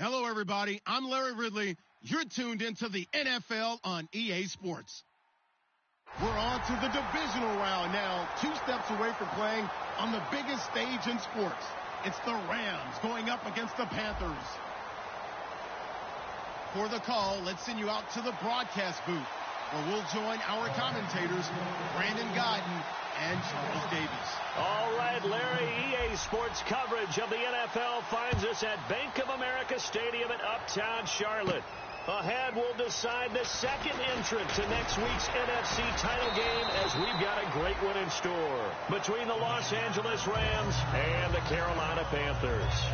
Hello, everybody. I'm Larry Ridley. You're tuned into the NFL on EA Sports. We're on to the divisional round now, 2 steps away from playing on the biggest stage in sports. It's the Rams going up against the Panthers. For the call, let's send you out to the broadcast booth, where we'll join our commentators, Brandon Guyton and Charles Davis. All right, Larry, EA Sports coverage of the NFL finds us at Bank of America Stadium in Uptown Charlotte. Ahead, we'll decide the second entrant to next week's NFC title game, as we've got a great one in store between the Los Angeles Rams and the Carolina Panthers.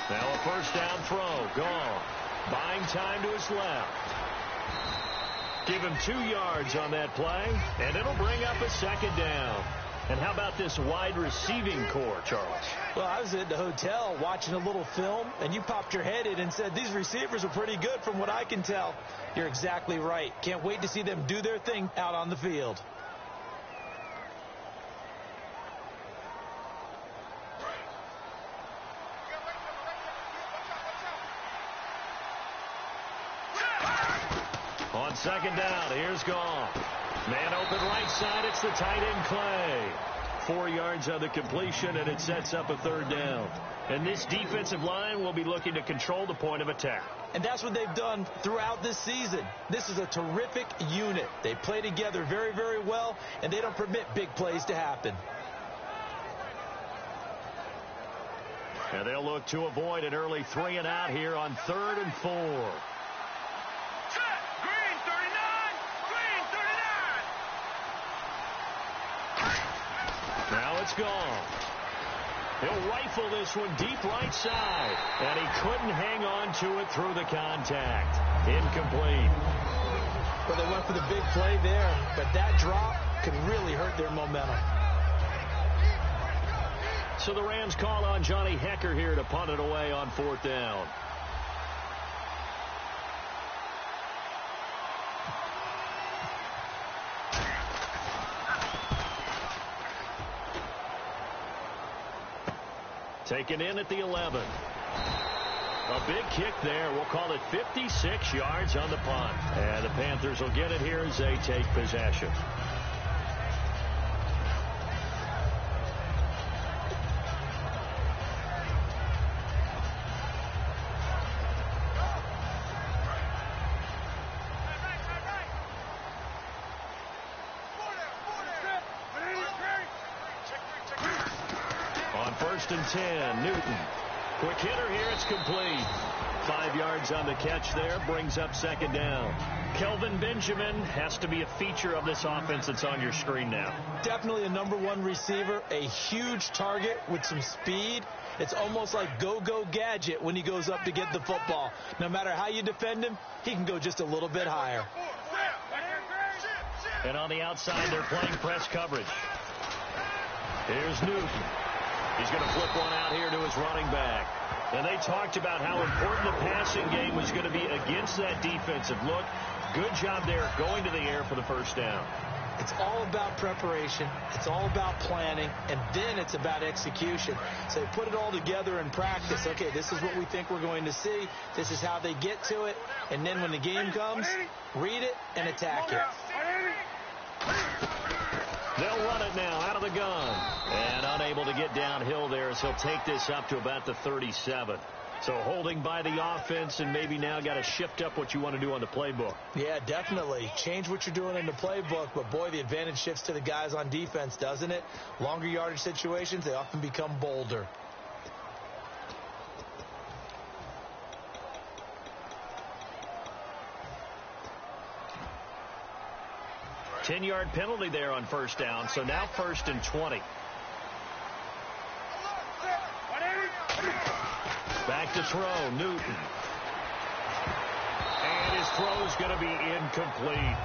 Now a first down throw, gone. Buying time to his left. Give him 2 yards on that play, and it'll bring up a second down. And how about this wide receiving core, Charles? Well, I was at the hotel watching a little film, and you popped your head in and said, these receivers are pretty good from what I can tell. You're exactly right. Can't wait to see them do their thing out on the field. On second down, here's Goff. Man open right side, it's the tight end Clay. 4 yards on the completion, and it sets up a third down. And this defensive line will be looking to control the point of attack. And that's what they've done throughout this season. This is a terrific unit. They play together very, very well, and they don't permit big plays to happen. And they'll look to avoid an early 3 and out here on 3rd and 4. Now it's gone. He'll rifle this one deep right side, and he couldn't hang on to it through the contact. Incomplete. Well, they went for the big play there, but that drop could really hurt their momentum. So the Rams call on Johnny Hecker here to punt it away on 4th down. Taken in at the 11. A big kick there. We'll call it 56 yards on the punt. And the Panthers will get it here as they take possession. On 1st and 10, Newton. Quick hitter here, it's complete. 5 yards on the catch there, brings up second down. Kelvin Benjamin has to be a feature of this offense that's on your screen now. Definitely a #1 receiver, a huge target with some speed. It's almost like go-go gadget when he goes up to get the football. No matter how you defend him, he can go just a little bit higher. And on the outside, they're playing press coverage. Here's Newton. He's going to flip one out here to his running back. And they talked about how important the passing game was going to be against that defensive look. Good job there going to the air for the first down. It's all about preparation. It's all about planning. And then it's about execution. So they put it all together in practice. Okay, this is what we think we're going to see. This is how they get to it. And then when the game comes, read it and attack it. They'll run it now out of the gun. And unable to get downhill there as he'll take this up to about the 37. So holding by the offense, and maybe now got to shift up what you want to do on the playbook. Yeah, definitely. Change what you're doing in the playbook, but boy, the advantage shifts to the guys on defense, doesn't it? Longer yardage situations, they often become bolder. 10-yard penalty there on first down, so now 1st and 20. Back to throw, Newton. And his his throw's going to be incomplete.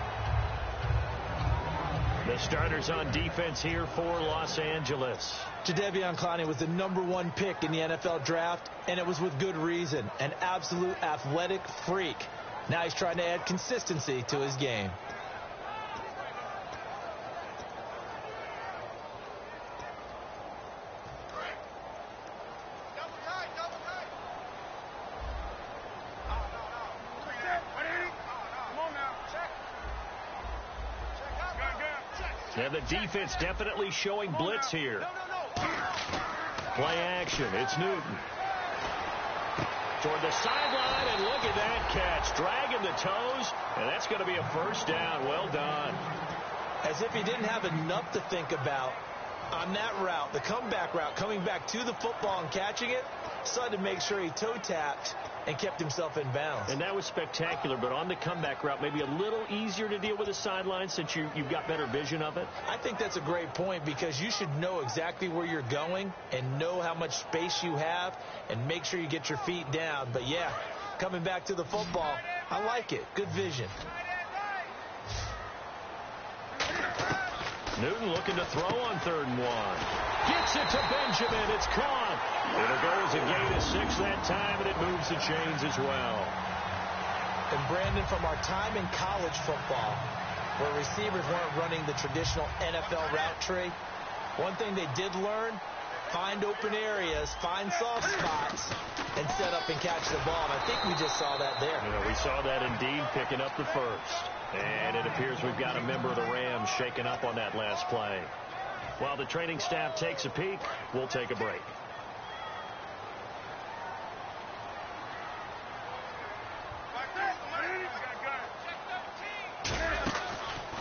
The starters on defense here for Los Angeles. Jadeveon Clowney was the #1 pick in the NFL draft, and it was with good reason. An absolute athletic freak. Now he's trying to add consistency to his game. And the defense definitely showing blitz here. Play action. It's Newton. Toward the sideline, and look at that catch. Dragging the toes, and that's going to be a first down. Well done. As if he didn't have enough to think about on that route, the comeback route, coming back to the football and catching it, decided to make sure he toe-tapped and kept himself in bounds. And that was spectacular, but on the comeback route, maybe a little easier to deal with the sideline since you've got better vision of it? I think that's a great point because you should know exactly where you're going and know how much space you have and make sure you get your feet down. But, yeah, coming back to the football, I like it. Good vision. Newton looking to throw on 3rd and 1. Gets it to Benjamin. It's caught. It'll go as a gain of 6 that time, and it moves the chains as well. And, Brandon, from our time in college football, where receivers weren't running the traditional NFL route tree, one thing they did learn, find open areas, find soft spots, and set up and catch the ball. And I think we just saw that there. You know, we saw that indeed, picking up the first. And it appears we've got a member of the Rams shaking up on that last play. While the training staff takes a peek, we'll take a break.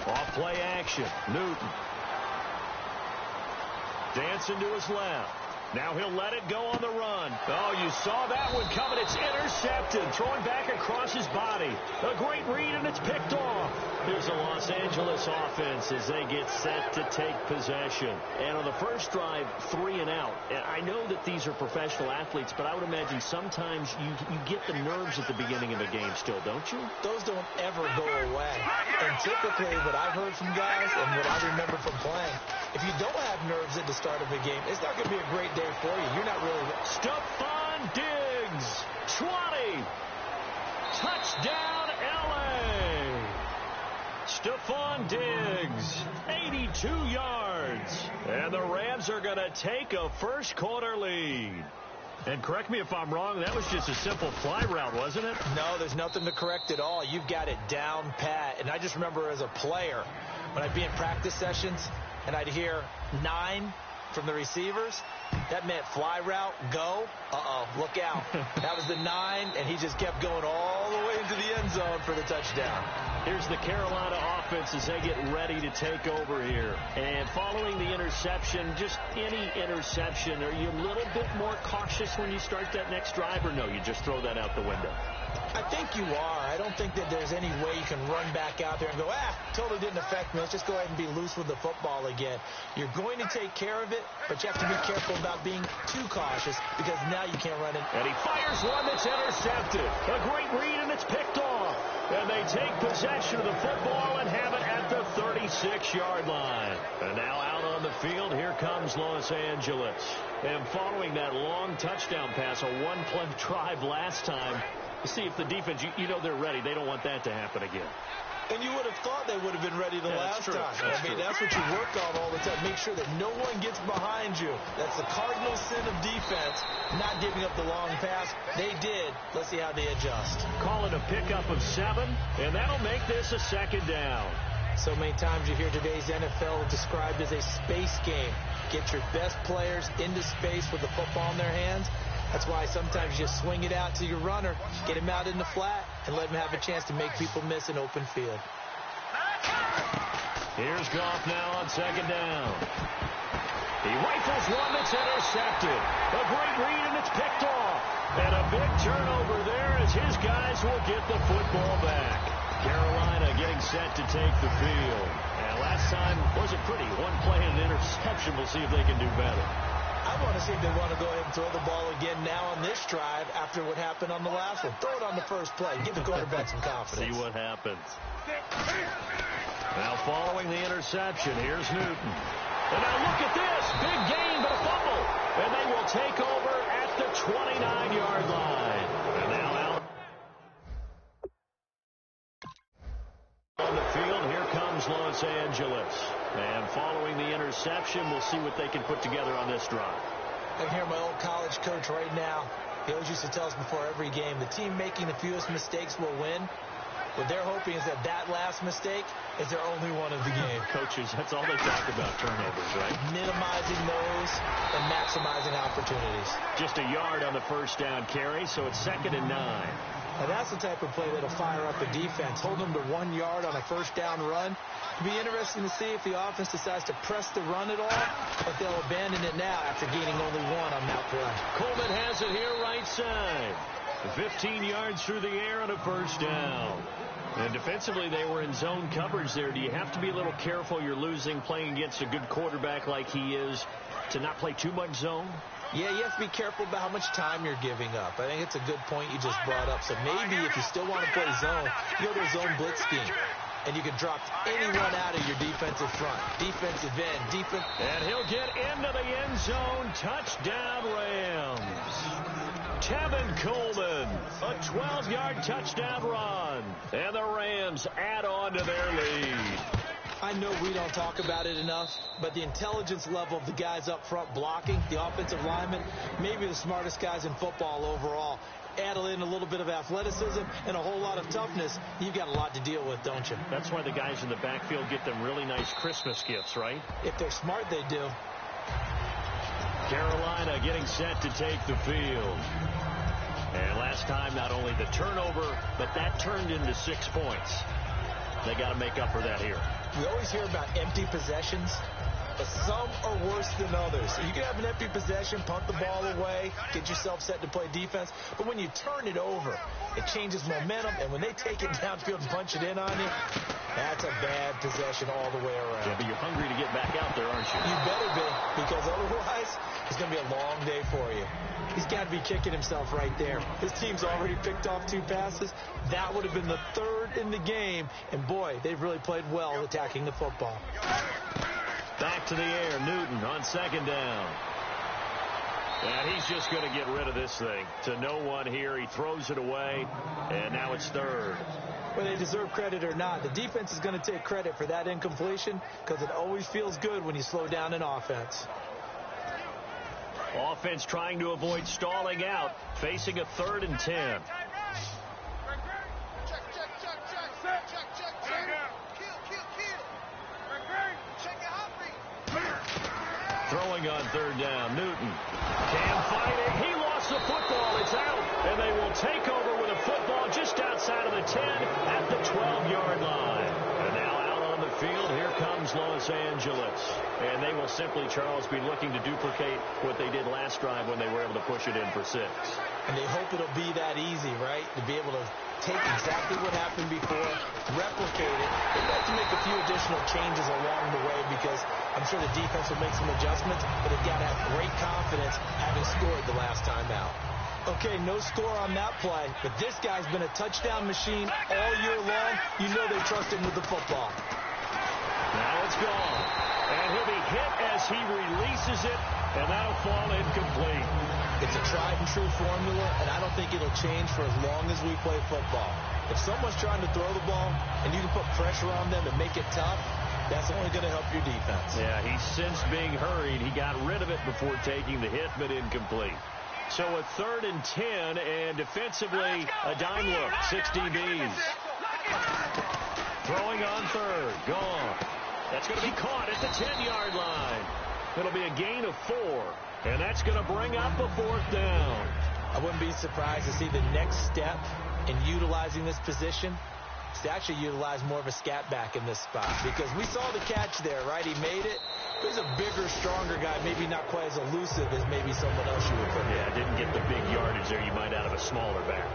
Off play action. Newton. Dancing to his left. Now he'll let it go on the run. Oh, you saw that one coming. It's intercepted. Throwing back across his body. A great read, and it's picked off. Here's the Los Angeles offense as they get set to take possession. And on the first drive, 3 and out. And I know that these are professional athletes, but I would imagine sometimes you get the nerves at the beginning of a game still, don't you? Those don't ever go away. And typically what I've heard from guys and what I remember from playing, if you don't have nerves at the start of a game, it's not going to be a great day for you. You're not really... Stephon Diggs, 20. Touchdown, L.A. Stephon Diggs, 82 yards. And the Rams are going to take a first-quarter lead. And correct me if I'm wrong, that was just a simple fly route, wasn't it? No, there's nothing to correct at all. You've got it down pat. And I just remember as a player, when I'd be in practice sessions, and I'd hear 9 from the receivers, that meant fly route, go. Look out. That was the 9, and he just kept going all the way into the end zone for the touchdown. Here's the Carolina offense as they get ready to take over here. And following the interception, just any interception, are you a little bit more cautious when you start that next drive, or no, you just throw that out the window? I think you are. I don't think that there's any way you can run back out there and go, totally didn't affect me. Let's just go ahead and be loose with the football again. You're going to take care of it, but you have to be careful about being too cautious because now you can't run it. And he fires one that's intercepted. A great read, and it's picked off. And they take possession of the football and have it at the 36-yard line. And now out on the field, here comes Los Angeles. And following that long touchdown pass, a one-play drive last time, see if the defense, you know they're ready. They don't want that to happen again. And you would have thought they would have been ready the last time. That's what you work on all the time. Make sure that no one gets behind you. That's the cardinal sin of defense, not giving up the long pass. They did. Let's see how they adjust. Call it a pickup of 7, and that'll make this a 2nd down. So many times you hear today's NFL described as a space game. Get your best players into space with the football in their hands. That's why sometimes you swing it out to your runner, get him out in the flat, and let him have a chance to make people miss an open field. Here's Goff now on 2nd down. He rifles one that's intercepted. A great read, and it's picked off. And a big turnover there as his guys will get the football back. Carolina getting set to take the field. And last time wasn't pretty. One play and an interception. We'll see if they can do better. I want to see if they want to go ahead and throw the ball again now on this drive after what happened on the last one. Throw it on the first play. Give the quarterback some confidence. See what happens. Now following the interception, here's Newton. And now look at this. Big gain, but a fumble. And they will take over at the 29-yard line. And now out on the field, here comes Los Angeles. And following the interception, we'll see what they can put together on this drive. I can hear my old college coach right now. He always used to tell us before every game, the team making the fewest mistakes will win. What they're hoping is that last mistake is their only one of the game. Coaches, that's all they talk about, turnovers, right? Minimizing those and maximizing opportunities. Just a yard on the first down carry, so it's 2nd and 9. Now that's the type of play that'll fire up a defense. Hold them to 1 yard on a first down run. It'll be interesting to see if the offense decides to press the run at all, but they'll abandon it now after gaining only 1 on that play. Coleman has it here right side. 15 yards through the air on a first down. And defensively, they were in zone coverage there. Do you have to be a little careful? You're losing playing against a good quarterback like he is to not play too much zone? Yeah, you have to be careful about how much time you're giving up. I think it's a good point you just brought up. So maybe if you still want to play zone, you go to a zone blitz scheme. And you can drop anyone out of your defensive front. Defensive end, defense. And he'll get into the end zone. Touchdown, Rams. Tevin Coleman, a 12-yard touchdown run. And the Rams add on to their lead. I know we don't talk about it enough, but the intelligence level of the guys up front blocking, the offensive linemen, maybe the smartest guys in football overall. Add in a little bit of athleticism and a whole lot of toughness, you've got a lot to deal with, don't you? That's why the guys in the backfield get them really nice Christmas gifts, right? If they're smart, they do. Carolina getting set to take the field. And last time, not only the turnover, but that turned into 6 points. They got to make up for that here. We always hear about empty possessions, but some are worse than others. You can have an empty possession, punt the ball away, get yourself set to play defense, but when you turn it over, it changes momentum, and when they take it downfield and punch it in on you, that's a bad possession all the way around. Yeah, but you're hungry to get back out there, aren't you? You better be, because otherwise, it's going to be a long day for you. He's got to be kicking himself right there. His team's already picked off 2 passes. That would have been the 3rd in the game, and boy, they've really played well attacking the football. Back to the air, Newton on 2nd down. And he's just going to get rid of this thing. To no one here. He throws it away, and now it's 3rd. Whether they deserve credit or not, the defense is going to take credit for that incompletion because it always feels good when you slow down an offense. Offense trying to avoid stalling out, facing a 3rd and 10. Throwing on 3rd down, Newton can fight it. He lost the football. It's out, and they will take over with a football just outside of the 10 at the 12-yard line. And now out on the field, here comes Los Angeles. And they will simply, Charles, be looking to duplicate what they did last drive when they were able to push it in for 6. And they hope it'll be that easy, right? To be able to take exactly what happened before, replicate it. They'd like to make a few additional changes along the way because I'm sure the defense will make some adjustments, but they've got to have great confidence having scored the last time out. Okay, no score on that play, but this guy's been a touchdown machine all year long. You know they trust him with the football. Now it's gone. And he'll be hit as he releases it, and that'll fall incomplete. It's a tried-and-true formula, and I don't think it'll change for as long as we play football. If someone's trying to throw the ball, and you can put pressure on them and make it tough, that's only going to help your defense. Yeah, he's since being hurried. He got rid of it before taking the hit, but incomplete. So a 3rd and 10, and defensively, a dime look, 6 DBs. Throwing on 3rd, gone. That's going to be caught at the 10-yard line. It'll be a gain of 4, and that's going to bring up a 4th down. I wouldn't be surprised to see the next step in utilizing this position is to actually utilize more of a scat back in this spot, because we saw the catch there, right? He made it. He's a bigger, stronger guy, maybe not quite as elusive as maybe someone else you would put. Yeah, didn't get the big yardage there you might out of a smaller back.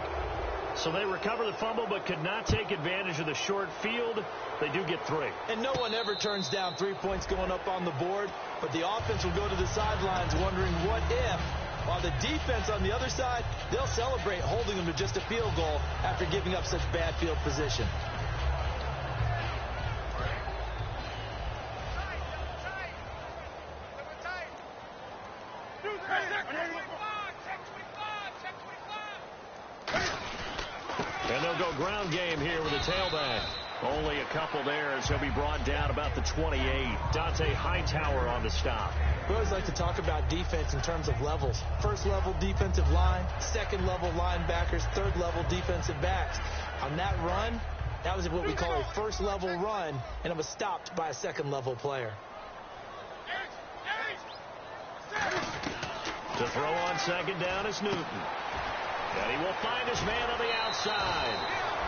So they recover the fumble but could not take advantage of the short field. They do get 3. And no one ever turns down 3 points going up on the board, but the offense will go to the sidelines wondering what if, while the defense on the other side, they'll celebrate holding them to just a field goal after giving up such bad field position. And they'll go ground game here with a tailback. Only a couple there as he'll be brought down about the 28. Dante Hightower on the stop. We always like to talk about defense in terms of levels. First level defensive line, second level linebackers, third level defensive backs. On that run, that was what we call a first level run, and it was stopped by a second level player. To throw on second down is Newton. And he will find his man on the outside.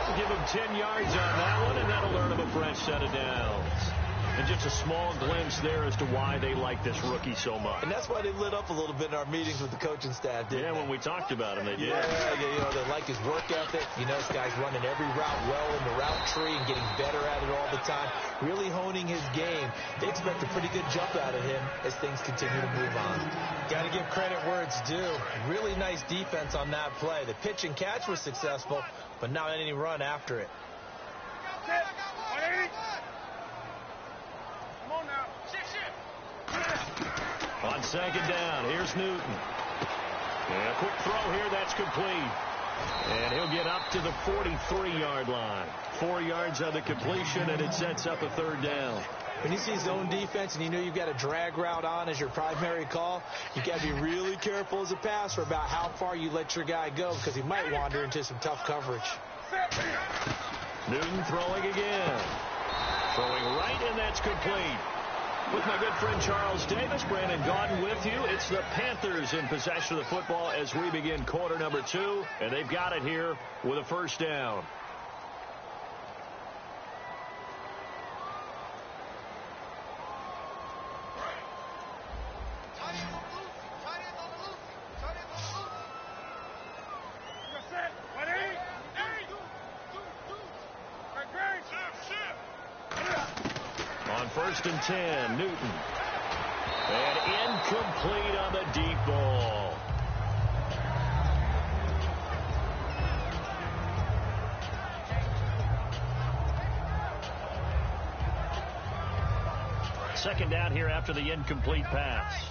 We'll give him 10 yards on that one, and that'll earn him a fresh set of downs. And just a small glimpse there as to why they like this rookie so much. And that's why they lit up a little bit in our meetings with the coaching staff, didn't they? When we talked about him, they did. Yeah, you know, they like his work ethic. You know, this guy's running every route well in the route tree and getting better at it all the time, really honing his game. They expect a pretty good jump out of him as things continue to move on. Got to give credit where it's due. Really nice defense on that play. The pitch and catch was successful, but not any run after it. On second down, here's Newton. And a quick throw here, that's complete. And he'll get up to the 43-yard line. 4 yards on the completion, and it sets up a third down. When you see zone defense and you know you've got a drag route on as your primary call, you got to be really careful as a passer about how far you let your guy go because he might wander into some tough coverage. Newton throwing again. Throwing right, and that's complete. With my good friend Charles Davis, Brandon Gaudin with you. It's the Panthers in possession of the football as we begin quarter number 2, and they've got it here with a first down. On 1st and 10, Newton. And incomplete on the deep ball. Second down here after the incomplete pass.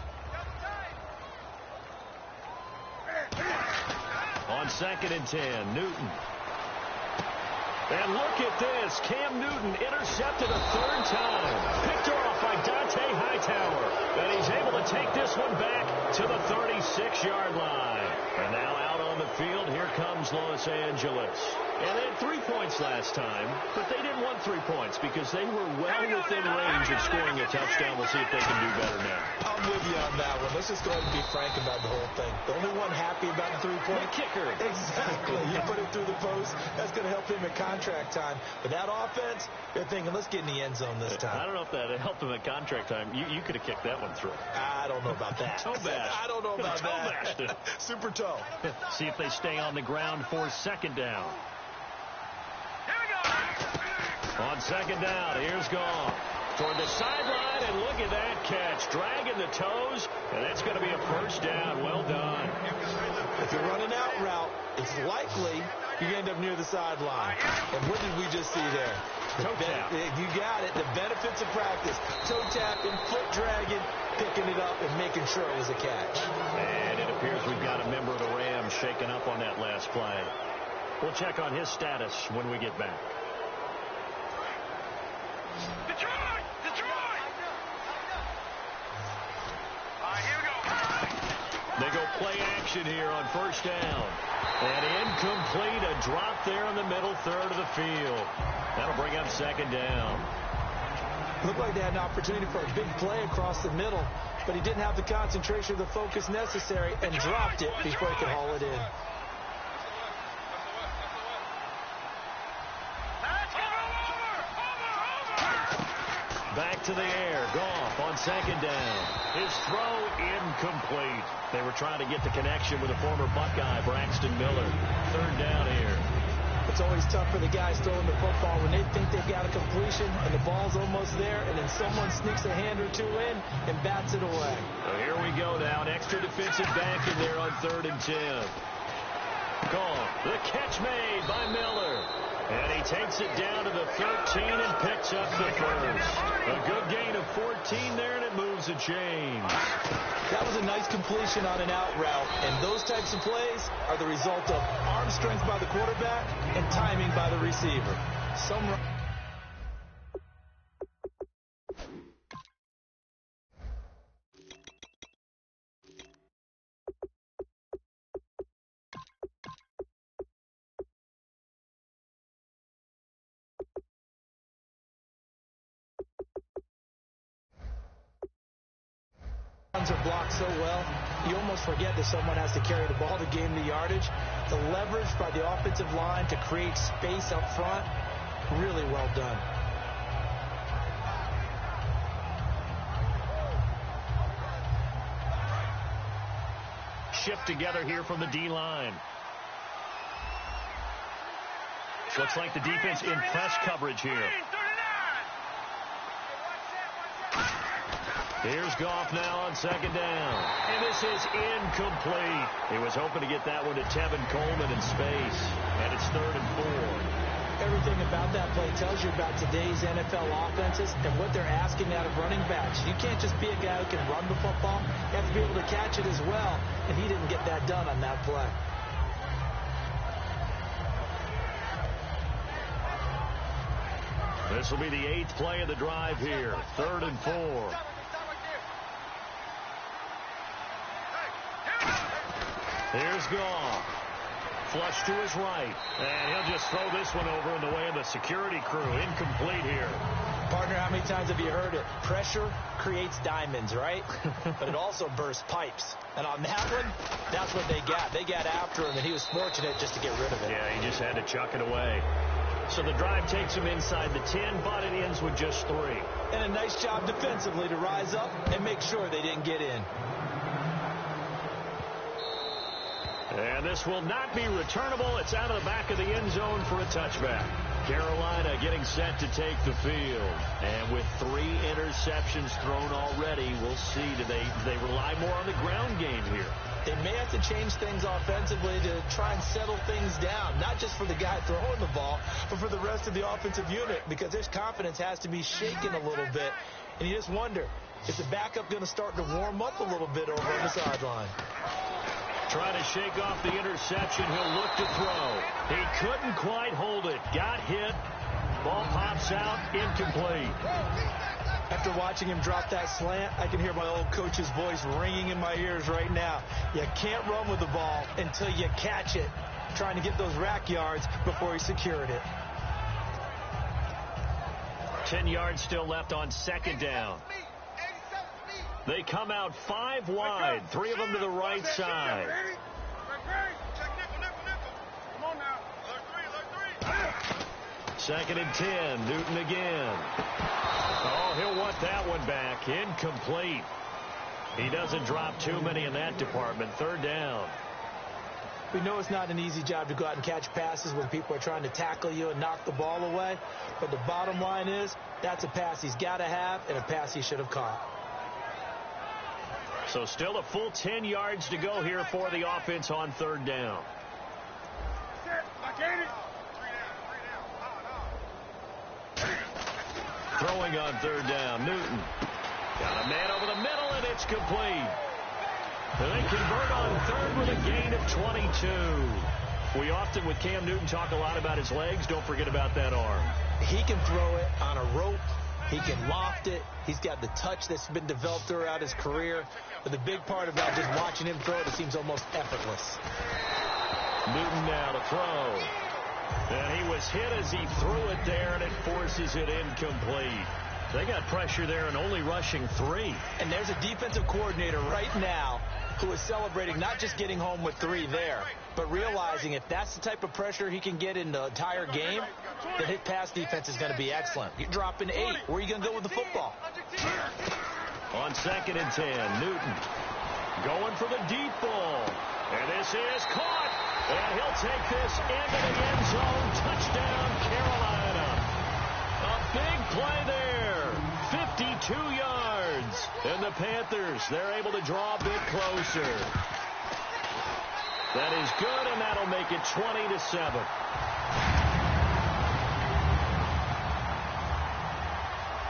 On 2nd and 10, Newton. And look at this. Cam Newton intercepted a third time. Picked off by Dante Hightower. And he's able to take this one back to the 36-yard line. And now out on the field, here comes Los Angeles. And they had 3 points last time, but they didn't want 3 points because they were well within range of scoring a touchdown. We'll see if they can do better now. I'm with you on that one. Let's just go ahead and be frank about the whole thing. The only one happy about the 3-point kicker. Exactly. You put it through the post. That's going to help him at contract time. But that offense, they're thinking, let's get in the end zone this time. I don't know if that helped him at contract time. You could have kicked that one through. I don't know about that. Toe bash. I don't know about that. Super toe. See if they stay on the ground for second down. On second down, here's Goff. Toward the sideline, and look at that catch. Dragging the toes, and that's going to be a first down. Well done. If you're running out route, it's likely you end up near the sideline. And what did we just see there? Toe tap. You got it. The benefits of practice. Toe tapping, foot dragging, picking it up, and making sure it was a catch. And it appears we've got a member of the Rams shaken up on that last play. We'll check on his status when we get back. Detroit! Here we go. They go play action here on first down. And incomplete, a drop there in the middle third of the field. That'll bring up second down. Looked like they had an opportunity for a big play across the middle, but he didn't have the concentration or the focus necessary and dropped it before he could haul it in. Back to the air. Goff on second down. His throw incomplete. They were trying to get the connection with a former Buckeye, Braxton Miller. Third down here. it's always tough for the guys throwing the football when they think they've got a completion and the ball's almost there, and then someone sneaks a hand or two in and bats it away. Well, here we go now. An extra defensive back in there on 3rd and 10. Call. The catch made by Miller. And he takes it down to the 13 and picks up the first. A good gain of 14 there, and it moves a chain. That was a nice completion on an out route, and those types of plays are the result of arm strength by the quarterback and timing by the receiver. Runs are blocked so well, you almost forget that someone has to carry the ball to gain the yardage. The leverage by the offensive line to create space up front, really well done. Shift together here from the D-line. Looks like the defense in press coverage here. Here's Goff now on 2nd down. And this is incomplete. He was hoping to get that one to Tevin Coleman in space. And it's 3rd and 4. Everything about that play tells you about today's NFL offenses and what they're asking out of running backs. You can't just be a guy who can run the football. You have to be able to catch it as well. And he didn't get that done on that play. This will be the 8th play of the drive here. 3rd and 4. Here's Goff. Flush to his right. And he'll just throw this one over in the way of the security crew. Incomplete here. Partner, how many times have you heard it? Pressure creates diamonds, right? But it also bursts pipes. And on that one, that's what they got. They got after him, and he was fortunate just to get rid of it. Yeah, he just had to chuck it away. So the drive takes him inside the 10, but it ends with just 3. And a nice job defensively to rise up and make sure they didn't get in. And this will not be returnable. It's out of the back of the end zone for a touchback. Carolina getting set to take the field. And with 3 interceptions thrown already, we'll see. Do they rely more on the ground game here? They may have to change things offensively to try and settle things down, not just for the guy throwing the ball, but for the rest of the offensive unit, because his confidence has to be shaken a little bit. And you just wonder, is the backup going to start to warm up a little bit over on the sideline? Trying to shake off the interception. He'll look to throw. He couldn't quite hold it. Got hit. Ball pops out. Incomplete. After watching him drop that slant, I can hear my old coach's voice ringing in my ears right now. You can't run with the ball until you catch it. Trying to get those rack yards before he secured it. 10 yards still left on 2nd down. They come out 5 wide, 3 of them to the right side. Second and 10, Newton again. Oh, he'll want that one back. Incomplete. He doesn't drop too many in that department. 3rd down. We know it's not an easy job to go out and catch passes when people are trying to tackle you and knock the ball away. But the bottom line is, that's a pass he's got to have and a pass he should have caught. So still a full 10 yards to go here for the offense on 3rd down. Throwing on 3rd down, Newton. Got a man over the middle, and it's complete. And they convert on 3rd with a gain of 22. We often, with Cam Newton, talk a lot about his legs. Don't forget about that arm. He can throw it on a rope. He can loft it. He's got the touch that's been developed throughout his career. But the big part about just watching him throw it seems almost effortless. Newton now to throw. And he was hit as he threw it there, and it forces it incomplete. They got pressure there and only rushing 3. And there's a defensive coordinator right now who is celebrating not just getting home with 3 there, but realizing if that's the type of pressure he can get in the entire game, then his pass defense is going to be excellent. You're dropping 8. Where are you going to go with the football? On 2nd and 10, Newton going for the deep ball. And this is caught. And he'll take this into the end zone. Touchdown, Carolina. A big play there. 52 yards. And the Panthers, they're able to draw a bit closer. That is good, and that'll make it 20-7.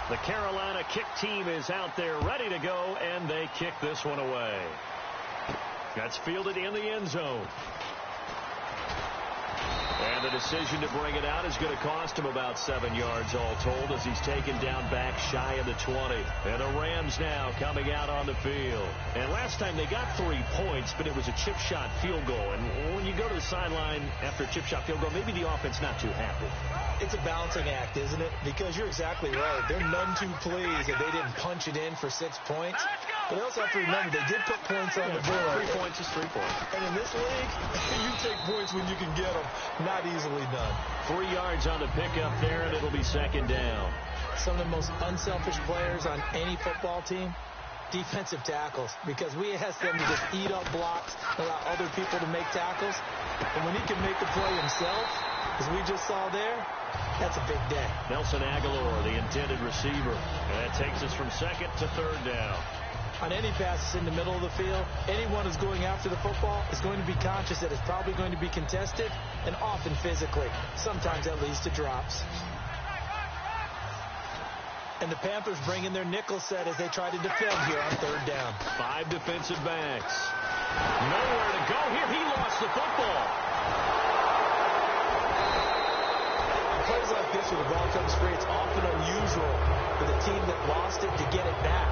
The Carolina kick team is out there ready to go, and they kick this one away. That's fielded in the end zone. And the decision to bring it out is going to cost him about 7 yards all told as he's taken down back shy of the 20. And the Rams now coming out on the field. And last time they got 3 points, but it was a chip shot field goal. And when you go to the sideline after a chip shot field goal, maybe the offense not too happy. It's a balancing act, isn't it? Because you're exactly right. They're none too pleased that they didn't punch it in for 6 points. But they also have to remember they did put points on the board. 3 points is 3 points. And in this league, you take points when you can get them. Not easily done. 3 yards on the pickup there, and it'll be second down. Some of the most unselfish players on any football team, defensive tackles, because we ask them to just eat up blocks, allow other people to make tackles. And when he can make the play himself, as we just saw there, that's a big day. Nelson Aguilar, the intended receiver. And that takes us from second to third down. On any passes in the middle of the field, anyone who's going after the football is going to be conscious that it's probably going to be contested, and often physically. Sometimes that leads to drops. And the Panthers bring in their nickel set as they try to defend here on third down. 5 defensive backs. Nowhere to go here. He lost the football. Plays like this where the ball comes free, it's often unusual for the team that lost it to get it back.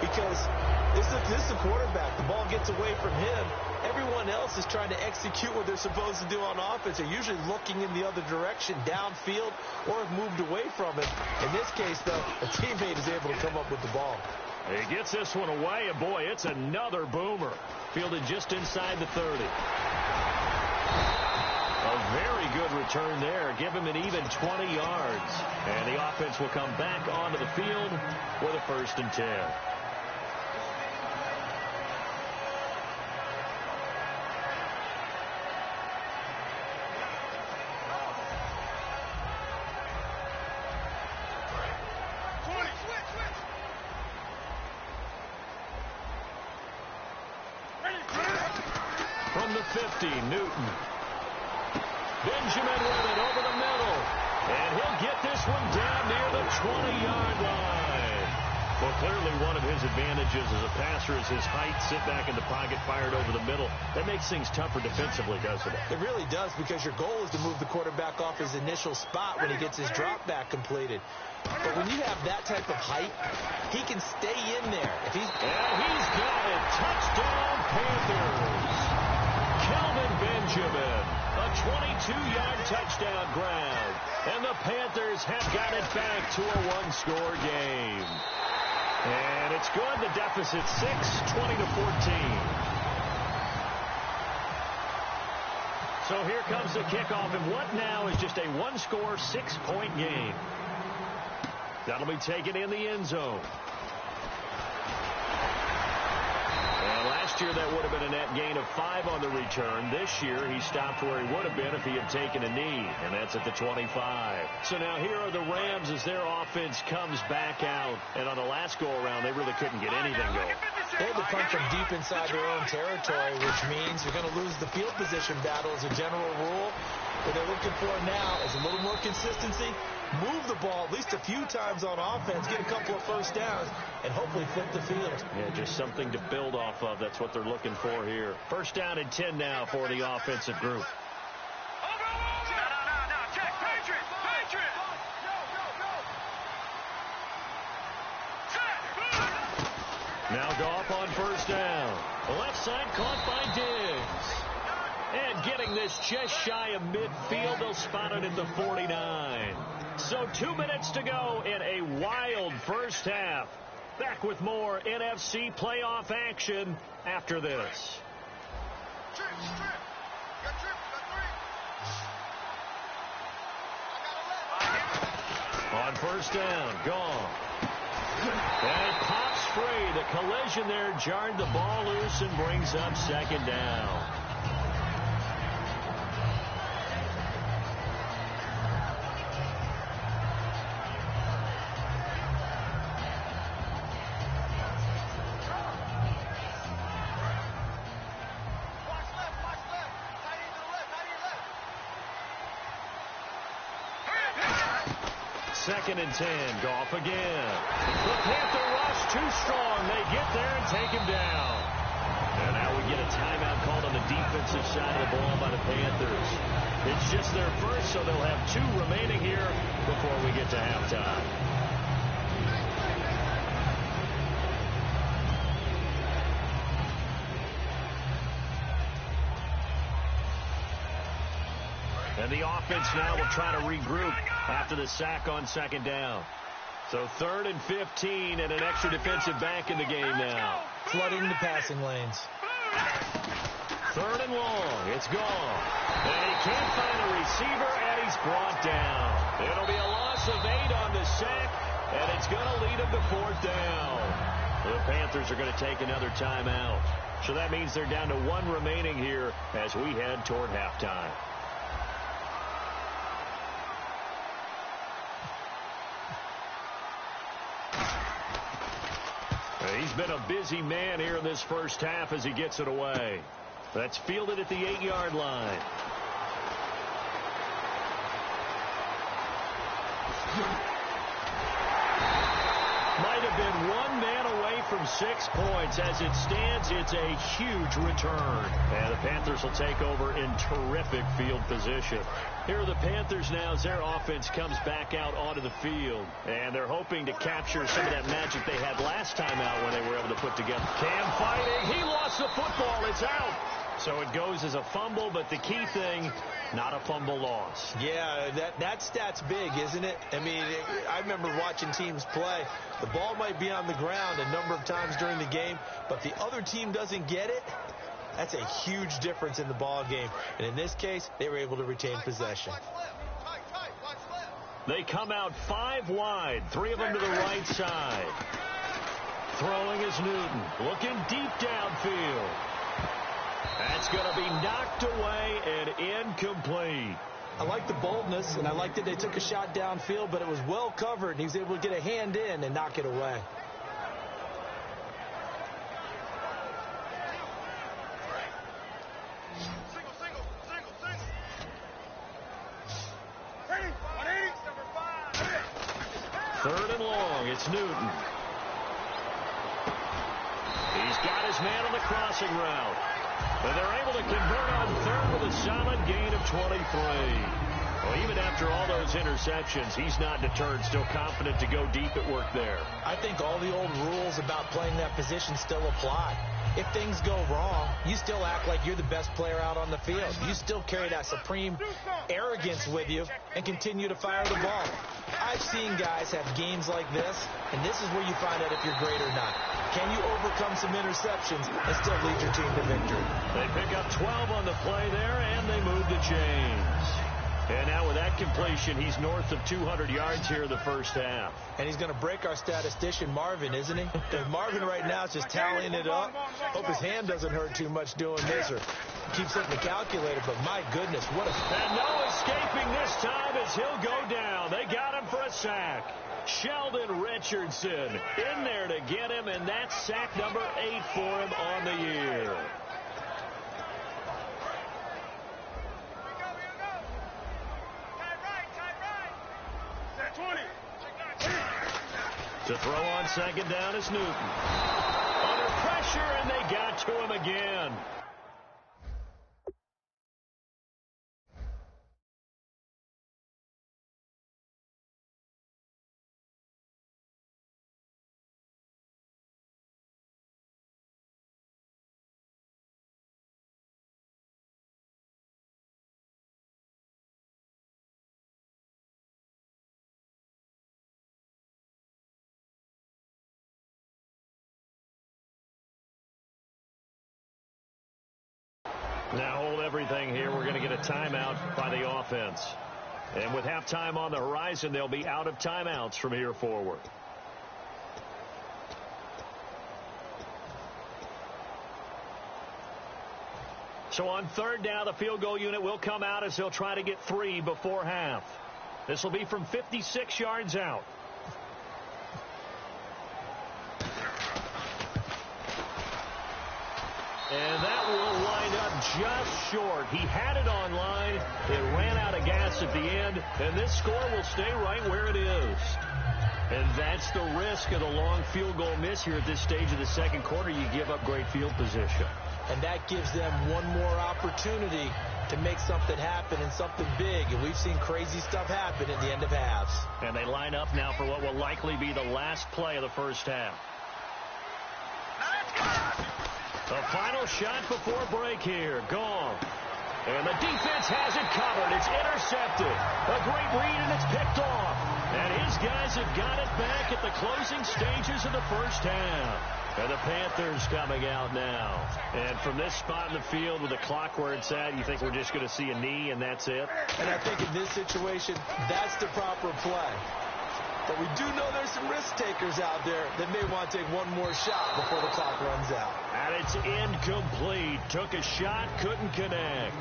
Because this is the quarterback. The ball gets away from him. Everyone else is trying to execute what they're supposed to do on offense. They're usually looking in the other direction, downfield, or have moved away from it. In this case, though, a teammate is able to come up with the ball. He gets this one away, and boy, it's another boomer. Fielded just inside the 30. A very good return there. Give him an even 20 yards. And the offense will come back onto the field with a 1st and 10. From the 50, Newton. Benjamin with it over the middle. And he'll get this one down near the 20-yard line. Well, clearly one of his advantages as a passer is his height. Sit back in the pocket, fired over the middle. That makes things tougher defensively, doesn't it? It really does, because your goal is to move the quarterback off his initial spot when he gets his drop back completed. But when you have that type of height, he can stay in there. And he's got it. Touchdown, Panthers. Kelvin Benjamin, a 22-yard touchdown grab. And the Panthers have got it back to a 1-score game. And it's good. The deficit 6, 20-14. So here comes the kickoff, and what now is just a 1-score, 6-point game. That'll be taken in the end zone. And last year that would have been a net gain of 5 on the return. This year he stopped where he would have been if he had taken a knee, and that's at the 25. So now here are the Rams as their offense comes back out. And on the last go-around, they really couldn't get anything going. They had to punt from deep inside their own territory, which means you're going to lose the field position battle as a general rule. What they're looking for now is a little more consistency, move the ball at least a few times on offense, get a couple of first downs, and hopefully flip the field. Yeah, just something to build off of. That's what they're looking for here. 1st down and 10 now for the offensive group. Now Goff on 1st down. The left side caught by Diggs. And getting this just shy of midfield, they'll spot it at the 49. So 2 minutes to go in a wild first half. Back with more NFC playoff action after this. On 1st down, gone. And it pops free. The collision there jarred the ball loose and brings up 2nd down. 2nd and 10. Goff again. The Panther rush too strong. They get there and take him down. And now we get a timeout called on the defensive side of the ball by the Panthers. It's just their first, so they'll have 2 remaining here before we get to halftime. And the offense now will try to regroup after the sack on 2nd down. So 3rd and 15 and an extra defensive back in the game now. Flooding the passing lanes. 3rd and long. It's gone. And he can't find a receiver, and he's brought down. It'll be a loss of 8 on the sack, and it's going to lead him to 4th down. The Panthers are going to take another timeout. So that means they're down to 1 remaining here as we head toward halftime. He's been a busy man here in this first half as he gets it away. That's fielded at the 8-yard line. Might have been 1 man away from 6 points. As it stands, it's a huge return. And the Panthers will take over in terrific field position. Here are the Panthers now as their offense comes back out onto the field. And they're hoping to capture some of that magic they had last time out when they were able to put together. Cam fighting. He lost the football. It's out. So it goes as a fumble, but the key thing, not a fumble loss. Yeah, that stat's big, isn't it? I mean, I remember watching teams play. The ball might be on the ground a number of times during the game, but the other team doesn't get it. That's a huge difference in the ball game. And in this case, they were able to retain possession. They come out 5 wide, 3 of them to the right side. Throwing is Newton, looking deep downfield. That's going to be knocked away and incomplete. I like the boldness, and I like that they took a shot downfield, but it was well covered, and he was able to get a hand in and knock it away. Third and long, it's Newton. He's got his man on the crossing route. And they're able to convert on 3rd with a solid gain of 23. Well, even after all those interceptions, he's not deterred, still confident to go deep at work there. I think all the old rules about playing that position still apply. If things go wrong, you still act like you're the best player out on the field. You still carry that supreme arrogance with you and continue to fire the ball. I've seen guys have games like this, and this is where you find out if you're great or not. Can you overcome some interceptions and still lead your team to victory? They pick up 12 on the play there, and they move the chains. And now with that completion, he's north of 200 yards here in the first half. And he's going to break our statistician, Marvin, isn't he? Marvin right now is just tallying it up. Hope his hand doesn't hurt too much doing this or keeps hitting the calculator, but my goodness, what a... And no escaping this time as he'll go down. They got him for a sack. Sheldon Richardson in there to get him, and that's sack number 8 for him on the year. To throw on 2nd down is Newton. Under pressure, and they got to him again. Now hold everything here. We're going to get a timeout by the offense. And with halftime on the horizon, they'll be out of timeouts from here forward. So on 3rd down, the field goal unit will come out as they'll try to get 3 before half. This will be from 56 yards out. And that will wind up just short. He had it on line. It ran out of gas at the end, and this score will stay right where it is. And that's the risk of the long field goal miss here at this stage of the second quarter. You give up great field position. And that gives them one more opportunity to make something happen and something big. And we've seen crazy stuff happen at the end of halves. And they line up now for what will likely be the last play of the first half. The final shot before break here. Gone. And the defense has it covered. It's intercepted. A great read, and it's picked off. And his guys have got it back at the closing stages of the first half. And the Panthers coming out now. And from this spot in the field with the clock where it's at, you think we're just going to see a knee and that's it? And I think in this situation, that's the proper play. But we do know there's some risk takers out there that may want to take one more shot before the clock runs out. And it's incomplete. Took a shot, couldn't connect.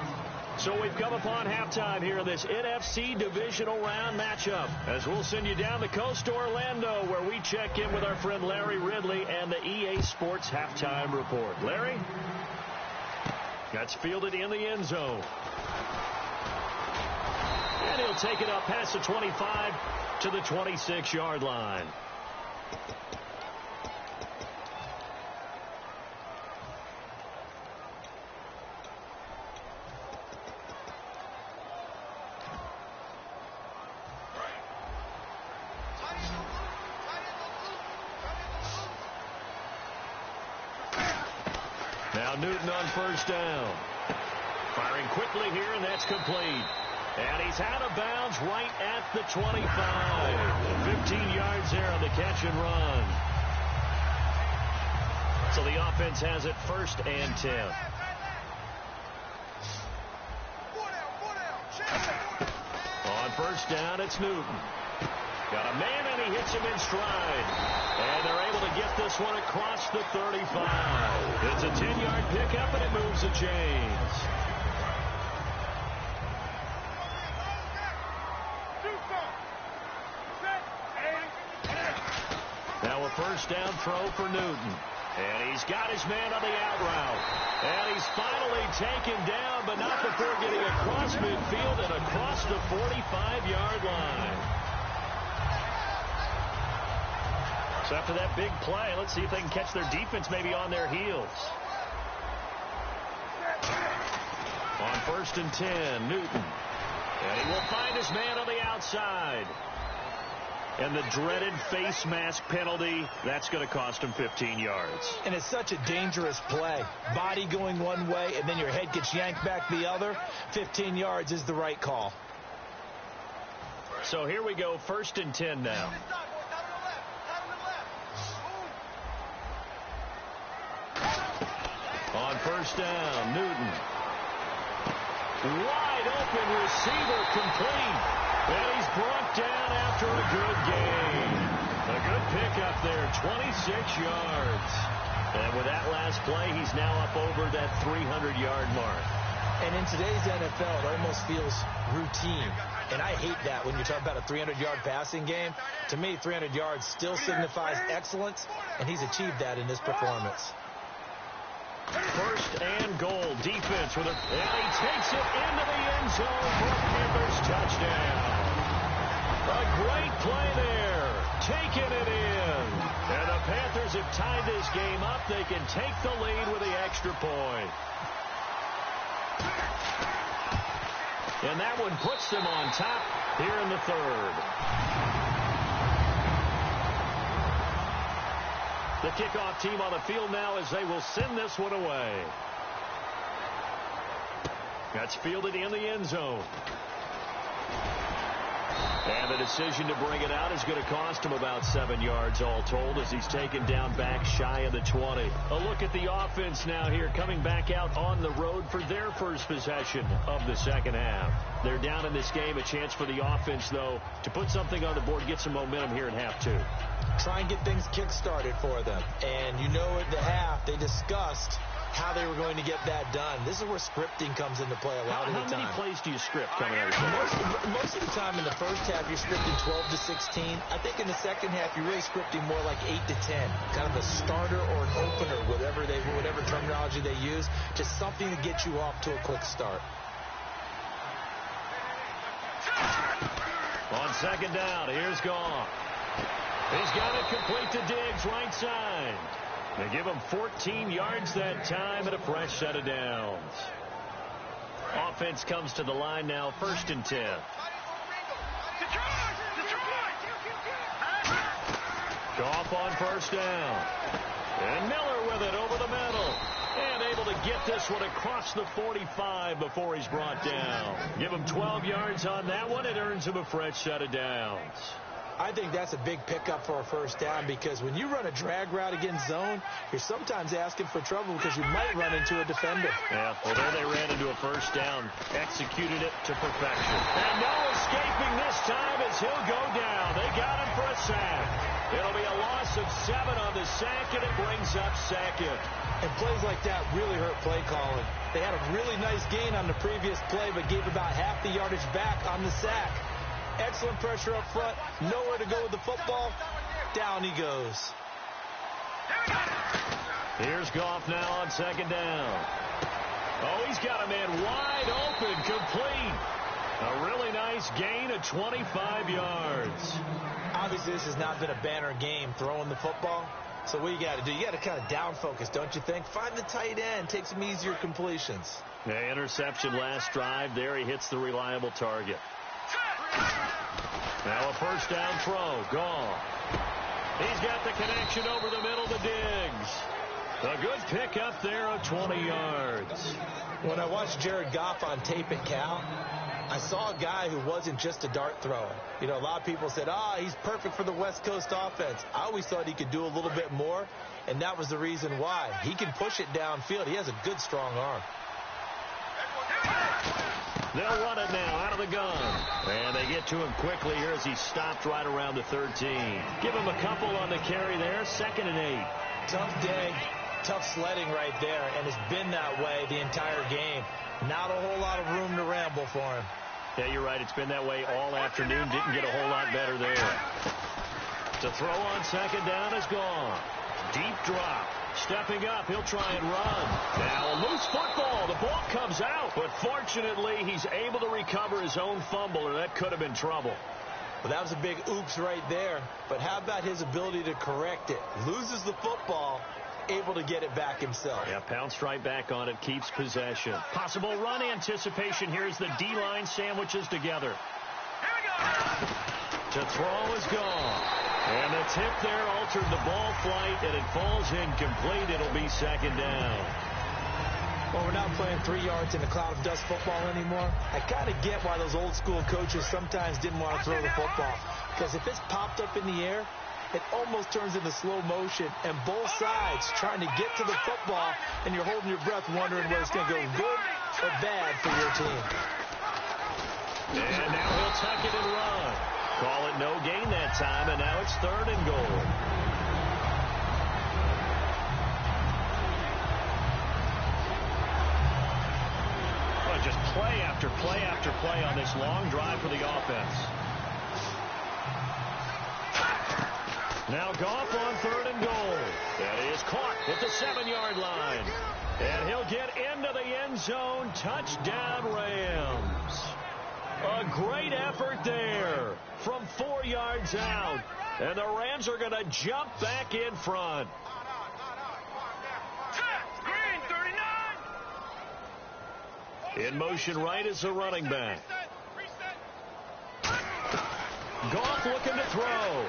So we've come upon halftime here in this NFC divisional round matchup, as we'll send you down the coast to Orlando, where we check in with our friend Larry Ridley and the EA Sports halftime report. Larry? That's fielded in the end zone. And he'll take it up past the 25 to the 26-yard line. Now Newton on first down. Firing quickly here, and that's complete. And he's out of bounds right at the 25. 15 yards there on the catch and run. So the offense has it first and 10. On first down, it's Newton. Got a man, and he hits him in stride. And they're able to get this one across the 35. It's a 10-yard pickup, and it moves the chains. Now a first down throw for Newton. And he's got his man on the out route. And he's finally taken down, but not before getting across midfield and across the 45-yard line. So after that big play, let's see if they can catch their defense maybe on their heels. On first and 10, Newton. And he will find his man on the outside. And the dreaded face mask penalty, that's going to cost him 15 yards. And it's such a dangerous play. Body going one way, and then your head gets yanked back the other. 15 yards is the right call. So here we go, first and 10 now. On first down, Newton. Wide open receiver, complete. And he's brought down after a good gain. A good pickup there, 26 yards. And with that last play, he's now up over that 300-yard mark. And in today's NFL, it almost feels routine. And I hate that when you talk about a 300-yard passing game. To me, 300 yards still signifies excellence, and he's achieved that in this performance. First and goal, defense with it, and he takes it into the end zone for a Panthers touchdown. A great play there, taking it in. And the Panthers have tied this game up. They can take the lead with the extra point. And that one puts them on top here in the third. The kickoff team on the field now as they will send this one away. That's fielded in the end zone. And the decision to bring it out is going to cost him about 7 yards all told as he's taken down back shy of the 20. A look at the offense now here coming back out on the road for their first possession of the second half. They're down in this game. A chance for the offense, though, to put something on the board, get some momentum here in half two. Try and get things kick-started for them. And you know at the half they discussed how they were going to get that done. This is where scripting comes into play a lot of the time. How many plays do you script coming out of Most of the time in the first half, you're scripting 12 to 16. I think in the second half, you're really scripting more like 8 to 10. Kind of a starter or an opener, whatever terminology they use. Just something to get you off to a quick start. On second down, here's Goff. He's got it complete to Diggs, right side. They give him 14 yards that time and a fresh set of downs. Offense comes to the line now, 1st and 10. Goff on 1st down. And Miller with it over the middle. And able to get this one across the 45 before he's brought down. Give him 12 yards on that one. It earns him a fresh set of downs. I think that's a big pickup for a 1st down, because when you run a drag route against zone, you're sometimes asking for trouble because you might run into a defender. Yeah, well, there they ran into a 1st down, executed it to perfection. And no escaping this time as he'll go down. They got him for a sack. It'll be a loss of 7 on the sack, and it brings up 2nd. And plays like that really hurt play calling. They had a really nice gain on the previous play, but gave about half the yardage back on the sack. Excellent pressure up front. Nowhere to go with the football. Down he goes. Here's Goff now on 2nd down. Oh, he's got a man wide open, complete. A really nice gain of 25 yards. Obviously, this has not been a banner game throwing the football. So what you got to do? You got to kind of down focus, don't you think? Find the tight end. Take some easier completions. The interception last drive. There he hits the reliable target. Now a 1st down throw. Gone. He's got the connection over the middle to Diggs. A good pickup there of 20 yards. When I watched Jared Goff on tape at Cal, I saw a guy who wasn't just a dart thrower. You know, a lot of people said, he's perfect for the West Coast offense. I always thought he could do a little bit more, and that was the reason why. He can push it downfield. He has a good, strong arm. They'll run it now out of the gun. And they get to him quickly here as he stopped right around the 13. Give him a couple on the carry there. 2nd and 8. Tough day. Tough sledding right there, and it's been that way the entire game. Not a whole lot of room to ramble for him. Yeah, you're right. It's been that way all afternoon. Didn't get a whole lot better there. To throw on 2nd down is gone. Deep drop. Stepping up, he'll try and run. Now a loose football. The ball comes out, but fortunately he's able to recover his own fumble, or that could have been trouble. Well, that was a big oops right there, but how about his ability to correct it? Loses the football, able to get it back himself. Yeah, pounced right back on it, keeps possession. Possible run anticipation here as the D-line sandwiches together. To throw is gone. And the tip there altered the ball flight, and it falls incomplete. It'll be 2nd down. Well, we're not playing 3 yards in a cloud of dust football anymore. I kind of get why those old school coaches sometimes didn't want to throw the football. Because if it's popped up in the air, it almost turns into slow motion, and both sides trying to get to the football, and you're holding your breath wondering whether it's going to go good or bad for your team. And now he'll tuck it and run. Call it no gain that time, and now it's 3rd and goal. Oh, just play after play after play on this long drive for the offense. Now Goff on 3rd and goal. That is caught at the 7-yard line. And he'll get into the end zone. Touchdown, Rams. A great effort there from 4 yards out. And the Rams are going to jump back in front. Green, 39. In motion right is the running back. Goff looking to throw.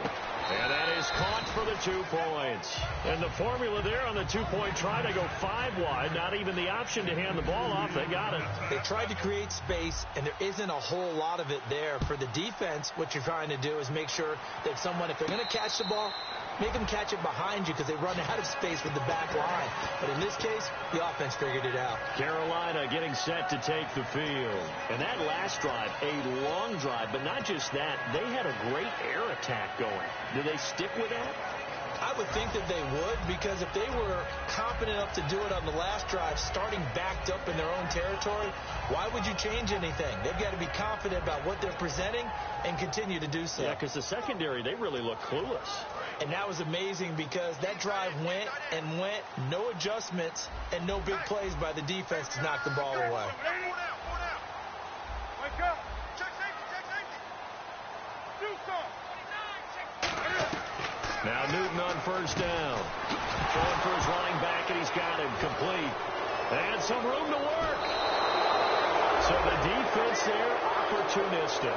And that is caught for the 2 points. And the formula there on the 2-point try to go 5 wide. Not even the option to hand the ball off. They got it. They tried to create space, and there isn't a whole lot of it there. For the defense, what you're trying to do is make sure that someone, if they're going to catch the ball, make them catch it behind you because they run out of space with the back line. But in this case, the offense figured it out. Carolina getting set to take the field. And that last drive, a long drive, but not just that. They had a great air attack going. Do they stick with that? I would think that they would, because if they were confident enough to do it on the last drive, starting backed up in their own territory, why would you change anything? They've got to be confident about what they're presenting and continue to do so. Yeah, because the secondary, they really look clueless. And that was amazing because that drive went and went, no adjustments, and no big plays by the defense to knock the ball away. Wake up. Check safety. Do something. Now Newton on first down. Throwing for his running back, and he's got him complete. And some room to work. So the defense there, opportunistic.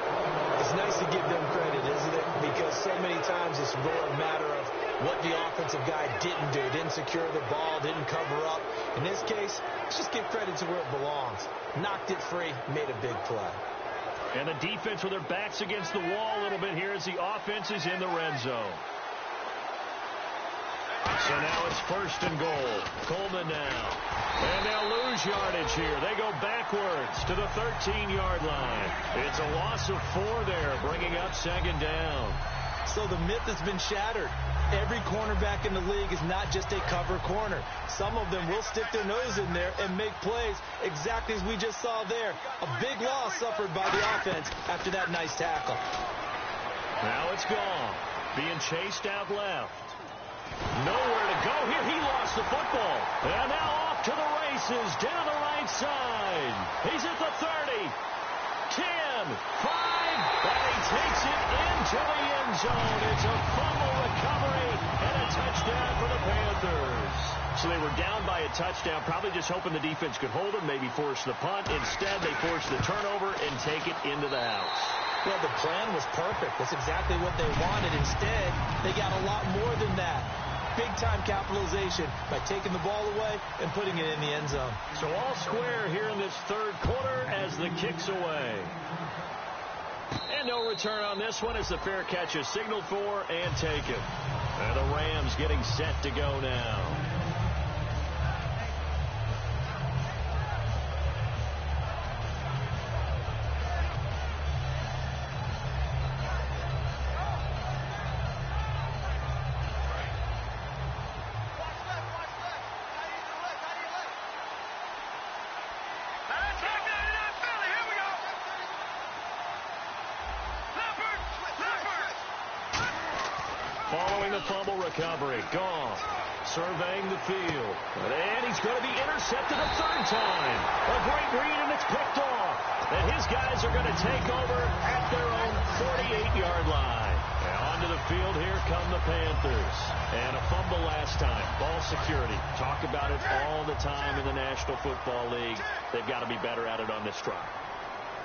It's nice to give them credit, isn't it? Because so many times it's more a matter of what the offensive guy didn't do. Didn't secure the ball, didn't cover up. In this case, let's just give credit to where it belongs. Knocked it free, made a big play. And the defense with their backs against the wall a little bit here as the offense is in the red zone. So now it's first and goal. Coleman now. And they'll lose yardage here. They go backwards to the 13-yard line. It's a loss of 4 there, bringing up second down. So the myth has been shattered. Every cornerback in the league is not just a cover corner. Some of them will stick their nose in there and make plays exactly as we just saw there. A big loss suffered by the offense after that nice tackle. Now it's gone. Being chased out left. Nowhere to go here. He lost the football. And now off to the races down the right side. He's at the 30. 10, 5, and he takes it into the end zone. It's a fumble recovery and a touchdown for the Panthers. So they were down by a touchdown, probably just hoping the defense could hold them, maybe force the punt. Instead, they forced the turnover and take it into the house. Well, the plan was perfect. That's exactly what they wanted. Instead, they got a lot more than that. Big-time capitalization by taking the ball away and putting it in the end zone. So all square here in this third quarter as the kick's away. And no return on this one as the fair catch is signaled for and taken. And the Rams getting set to go now. Following the fumble recovery, Goff surveying the field. And he's going to be intercepted a third time. A great read, and it's picked off. And his guys are going to take over at their own 48-yard line. And onto the field, here come the Panthers. And a fumble last time. Ball security. Talk about it all the time in the National Football League. They've got to be better at it on this drive.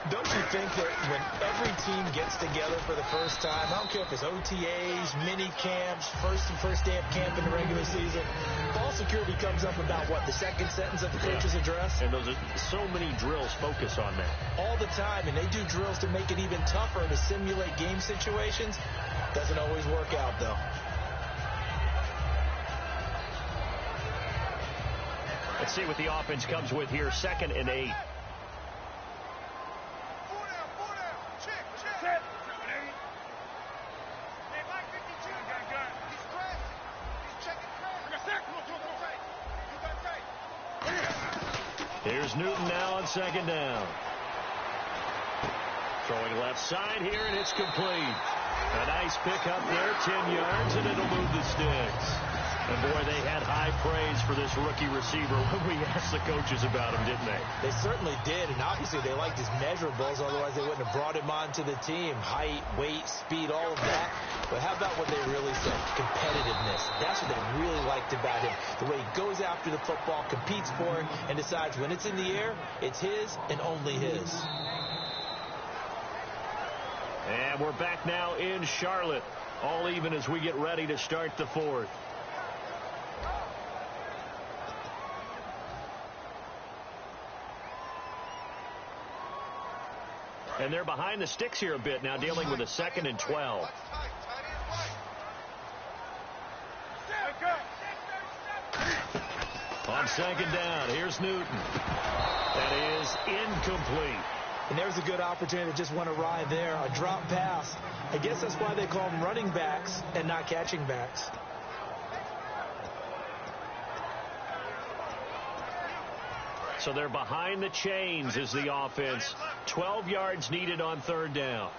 Don't you think that when every team gets together for the first time, I don't care if it's OTAs, mini camps, first day of camp in the regular season, ball security comes up about what, the second sentence of the coach's address? And those are so many drills focus on that. All the time, and they do drills to make it even tougher to simulate game situations. Doesn't always work out, though. Let's see what the offense comes with here. 2nd and 8. Here's Newton now on 2nd down. Throwing left side here, and it's complete. A nice pickup there, 10 yards, and it'll move the sticks. And, boy, they had high praise for this rookie receiver when we asked the coaches about him, didn't they? They certainly did, and obviously they liked his measurables, otherwise they wouldn't have brought him onto the team. Height, weight, speed, all of that. But how about what they really said? Competitiveness. That's what they really liked about him. The way he goes after the football, competes for it, and decides when it's in the air, it's his and only his. And we're back now in Charlotte. All even as we get ready to start the 4th. And they're behind the sticks here a bit now, dealing with a 2nd and 12. On 2nd down, here's Newton. That is incomplete. And there's a good opportunity that just went awry there. A drop pass. I guess that's why they call them running backs and not catching backs. So they're behind the chains as the offense. 12 yards needed on third down.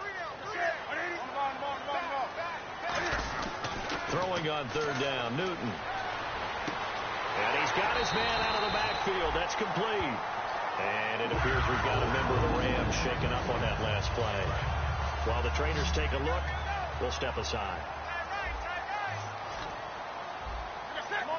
Throwing on third down, Newton. And he's got his man out of the backfield. That's complete. And it appears we've got a member of the Rams shaken up on that last play. While the trainers take a look, we'll step aside.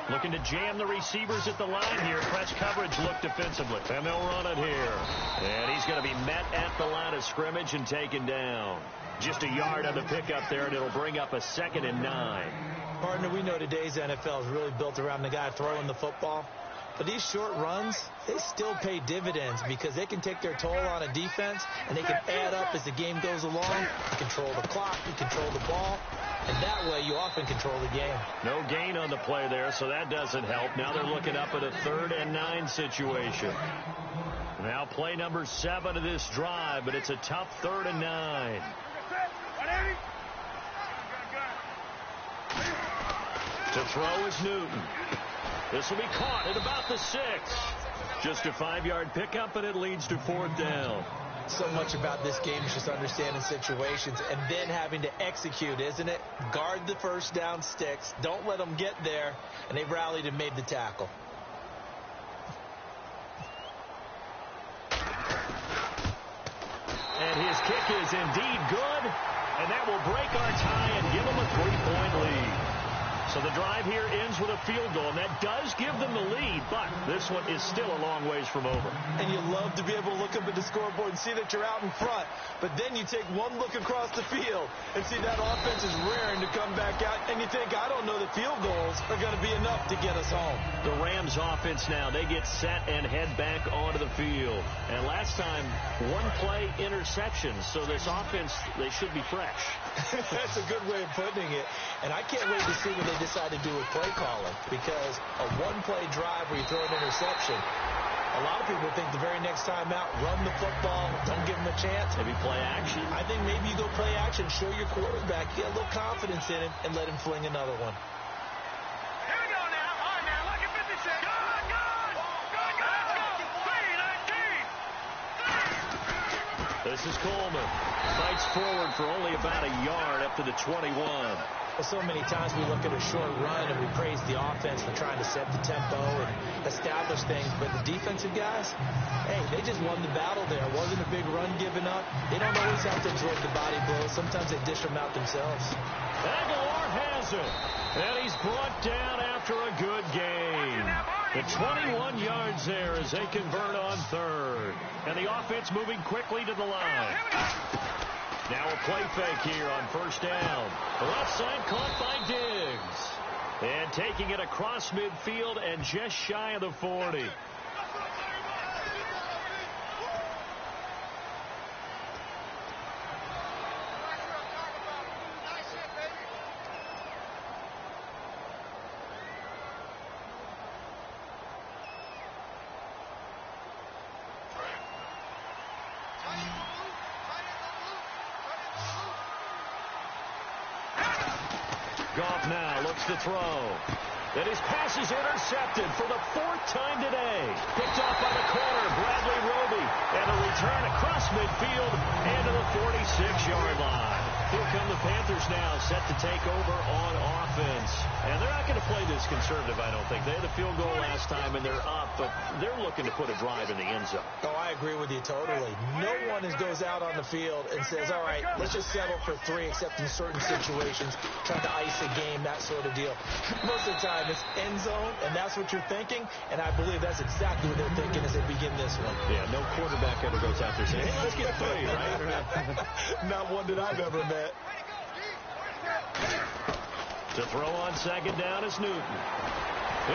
Looking to jam the receivers at the line here. Press coverage look defensively. And they'll run it here. And he's going to be met at the line of scrimmage and taken down. Just a yard on the pickup there, and it'll bring up a 2nd and 9. Partner, we know today's NFL is really built around the guy throwing the football. But these short runs, they still pay dividends because they can take their toll on a defense, and they can add up as the game goes along. You control the clock, you control the ball, and that way you often control the game. No gain on the play there, so that doesn't help. Now they're looking up at a 3rd and 9 situation. Now play number 7 of this drive, but it's a tough 3rd and 9. To throw is Newton. This will be caught at about the 6. Just a 5-yard pickup, and it leads to 4th down. So much about this game is just understanding situations and then having to execute, isn't it? Guard the first down sticks. Don't let them get there. And they've rallied and made the tackle. And his kick is indeed good. And that will break our tie and give them a 3-point lead. So the drive here ends with a field goal, and that does give them the lead, but this one is still a long ways from over. And you love to be able to look up at the scoreboard and see that you're out in front, but then you take one look across the field and see that offense is raring to come back out, and you think, I don't know that field goals are going to be enough to get us home. The Rams offense now, they get set and head back onto the field. And last time, 1-play interceptions, so this offense, they should be fresh. That's a good way of putting it, and I can't wait to see what they decide to do with play calling, because a 1-play drive where you throw an interception, a lot of people think the very next time out, run the football, don't give them a chance. Maybe play action. I think maybe you go play action, show your quarterback, get a little confidence in him, and let him fling another one. Here we go now. All right, now, look at 56. Good, good. Good, good. Let's go. 3, 19. This is Coleman. Fights forward for only about a yard up to the 21. Well, so many times we look at a short run and we praise the offense for trying to set the tempo and establish things. But the defensive guys, hey, they just won the battle there. It wasn't a big run given up. They don't always have to absorb the body blows. Sometimes they dish them out themselves. Aguilar has it. And he's brought down after a good game. The 21 yards there as they convert on 3rd. And the offense moving quickly to the line. Now a play fake here on 1st down. The left side caught by Diggs. And taking it across midfield and just shy of the 40. Goff now looks to throw. And his pass is intercepted for the 4th time today. Picked off by the corner, Bradley Roby. And a return across midfield and to the 46-yard line. Here come the Panthers now, set to take over on offense. And they're not going to play this conservative, I don't think. They had a field goal last time, and they're up, but they're looking to put a drive in the end zone. Oh, I agree with you totally. No one goes out on the field and says, all right, let's just settle for 3, except in certain situations, trying to ice a game, that sort of deal. Most of the time, it's end zone, and that's what you're thinking, and I believe that's exactly what they're thinking as they begin this one. Yeah, no quarterback ever goes out there saying, hey, let's get 3, right? Not one that I've ever met. To throw on 2nd down is Newton.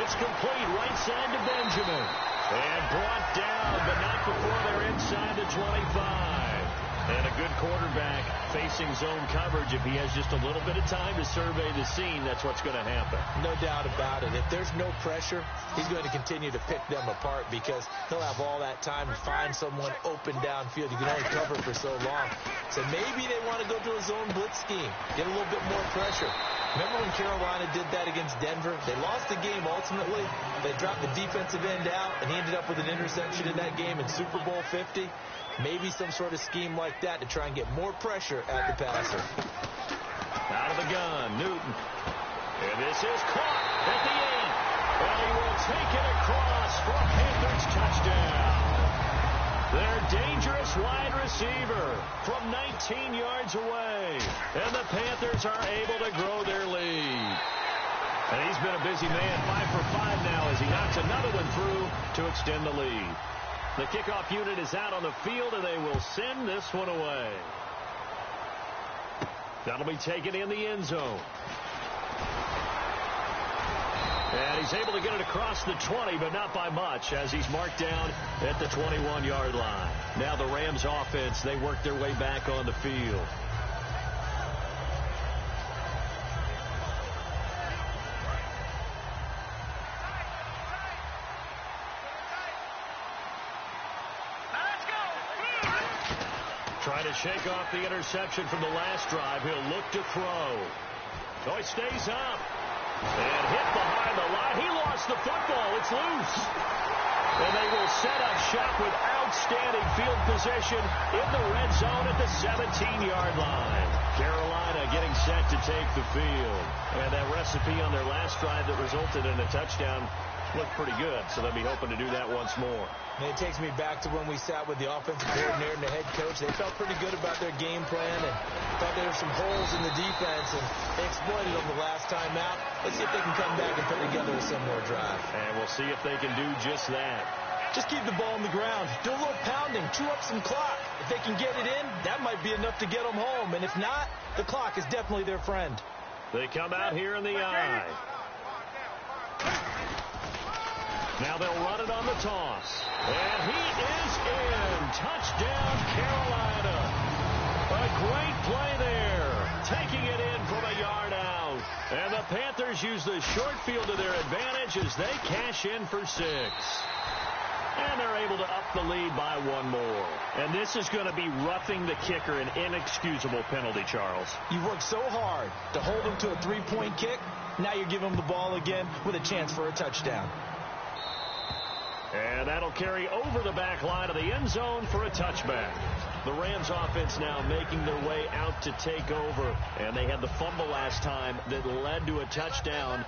It's complete right side to Benjamin. And brought down, but not before they're inside the 25. And a good quarterback facing zone coverage. If he has just a little bit of time to survey the scene, that's what's going to happen. No doubt about it. If there's no pressure, he's going to continue to pick them apart because he'll have all that time to find someone open downfield. You can only cover for so long. So maybe they want to go to a zone blitz scheme, get a little bit more pressure. Remember when Carolina did that against Denver? They lost the game ultimately. They dropped the defensive end out, and he ended up with an interception in that game in Super Bowl 50. Maybe some sort of scheme like that to try and get more pressure at the passer. Out of the gun, Newton. And this is caught at the 8. And he will take it across for a Panthers touchdown. Their dangerous wide receiver from 19 yards away. And the Panthers are able to grow their lead. And he's been a busy man, 5 for 5 now as he knocks another one through to extend the lead. The kickoff unit is out on the field, and they will send this one away. That'll be taken in the end zone. And he's able to get it across the 20, but not by much, as he's marked down at the 21-yard line. Now the Rams offense, they work their way back on the field. Trying to shake off the interception from the last drive. He'll look to throw. Oh, he stays up. And hit behind the line. He lost the football. It's loose. And they will set up shop with outstanding field position in the red zone at the 17-yard line. Carolina getting set to take the field. And that recipe on their last drive that resulted in a touchdown looked pretty good, so they'll be hoping to do that once more. And it takes me back to when we sat with the offensive coordinator and the head coach. They felt pretty good about their game plan and thought there were some holes in the defense, and they exploited them the last time out. Let's see if they can come back and put together a similar drive. And we'll see if they can do just that. Just keep the ball on the ground. Do a little pounding. Chew up some clock. If they can get it in, that might be enough to get them home. And if not, the clock is definitely their friend. They come out here in the eye. Now they'll run it on the toss. And he is in. Touchdown, Carolina. A great play there. Taking it in from a yard out. And the Panthers use the short field to their advantage as they cash in for 6. And they're able to up the lead by one more. And this is going to be roughing the kicker, an inexcusable penalty, Charles. You worked so hard to hold him to a 3-point kick. Now you give him the ball again with a chance for a touchdown. And that'll carry over the back line of the end zone for a touchback. The Rams offense now making their way out to take over. And they had the fumble last time that led to a touchdown.